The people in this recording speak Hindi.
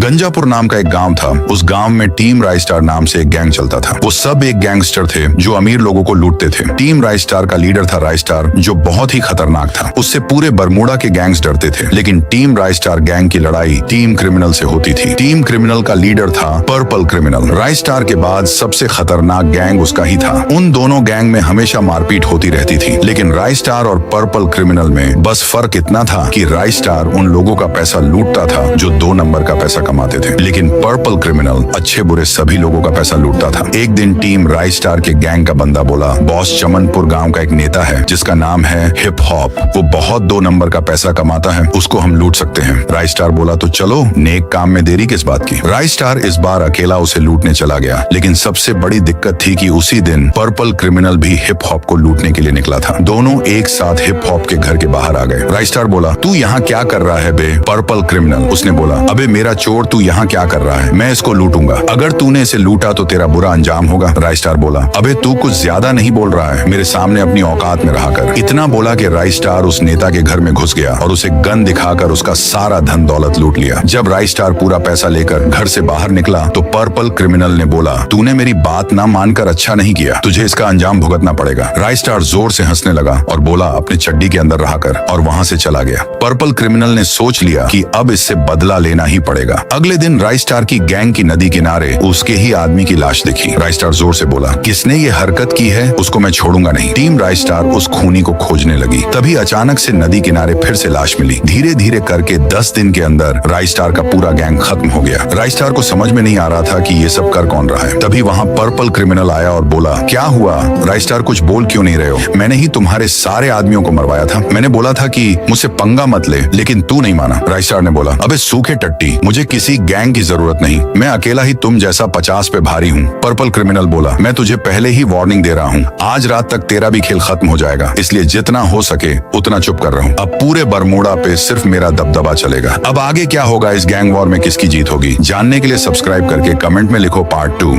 गंजापुर नाम का एक गांव था। उस गांव में टीम राइस्टार नाम से एक गैंग चलता था। वो सब एक गैंगस्टर थे जो अमीर लोगों को लूटते थे। टीम राइस्टार का लीडर था राइस्टार, जो बहुत ही खतरनाक था। उससे पूरे बरमूडा के गैंग्स डरते थे। लेकिन टीम राइस्टार गैंग की लड़ाई टीम क्रिमिनल से होती थी। टीम क्रिमिनल का लीडर था पर्पल क्रिमिनल। राइस्टार के बाद सबसे खतरनाक गैंग उसका ही था। उन दोनों गैंग में हमेशा मारपीट होती रहती थी। लेकिन राइस्टार और पर्पल क्रिमिनल में बस फर्क इतना था कि राइस्टार उन लोगों का पैसा लूटता था जो 2 नंबर का पैसा कमाते थे, लेकिन पर्पल क्रिमिनल अच्छे बुरे सभी लोगों का पैसा लूटता था। एक दिन टीम राइस्टार के गैंग का बंदा बोला, बॉस चमनपुर गांव का एक नेता है जिसका नाम है हिप हॉप। वो बहुत 2 नंबर का पैसा कमाता है, उसको हम लूट सकते हैं। राइस्टार बोला, तो चलो, नेक काम में देरी किस बात की। राइस्टार इस बार अकेला उसे लूटने चला गया। लेकिन सबसे बड़ी दिक्कत थी कि उसी दिन पर्पल क्रिमिनल भी हिप हॉप को लूटने के लिए निकला था। दोनों एक साथ हिप हॉप के घर के बाहर आ गए। राइस्टार बोला, तू यहाँ क्या कर रहा है बे पर्पल क्रिमिनल। उसने बोला, अबे मेरा चोर, तू यहाँ क्या कर रहा है, मैं इसको लूटूंगा। अगर तूने इसे लूटा तो तेरा बुरा अंजाम होगा। राइस्टार बोला, अबे तू कुछ ज्यादा नहीं बोल रहा है, मेरे सामने अपनी औकात में रहा कर। इतना बोला कि राइस्टार उस नेता के घर में घुस गया और उसे गन दिखाकर उसका सारा धन दौलत लूट लिया। जब राइस्टार पूरा पैसा लेकर घर से बाहर निकला तो पर्पल क्रिमिनल ने बोला, तूने मेरी बात ना मानकर अच्छा नहीं किया, तुझे इसका अंजाम भुगतना पड़ेगा। राइस्टार जोर से हंसने लगा और बोला, अपनी चड्डी के अंदर रहा कर, और वहाँ से चला गया। पर्पल क्रिमिनल ने सोच लिया कि अब इससे बदला लेना ही पड़ेगा। अगले दिन राइस्टार की गैंग की नदी किनारे उसके ही आदमी की लाश दिखी। राइस्टार जोर से बोला, किसने ये हरकत की है उसको मैं छोड़ूंगा नहीं। टीम राइस्टार उस खूनी को खोजने लगी। तभी अचानक से नदी किनारे फिर से लाश मिली। धीरे धीरे करके 10 दिन के अंदर राइस्टार का पूरा गैंग खत्म हो गया। राइस्टार को समझ में नहीं आ रहा था कि ये सब कर कौन रहा है। तभी वहाँ पर्पल क्रिमिनल आया और बोला, क्या हुआ राइस्टार, कुछ बोल क्यों नहीं रहे हो? मैंने ही तुम्हारे सारे आदमियों को मरवाया था। मैंने बोला था कि मुझसे पंगा मत ले, लेकिन तू नहीं माना। राइस्टार ने बोला, अबे सूखे टट्टी, मुझे किसी गैंग की जरूरत नहीं, मैं अकेला ही तुम जैसा 50 पे भारी हूँ। पर्पल क्रिमिनल बोला, मैं तुझे पहले ही वार्निंग दे रहा हूँ, आज रात तक तेरा भी खेल खत्म हो जाएगा, इसलिए जितना हो सके उतना चुप कर रहा हूँ। अब पूरे बरमूडा पे सिर्फ मेरा दबदबा चलेगा। अब आगे क्या होगा, इस गैंग वॉर में किसकी जीत होगी, जानने के लिए सब्सक्राइब करके कमेंट में लिखो पार्ट 2।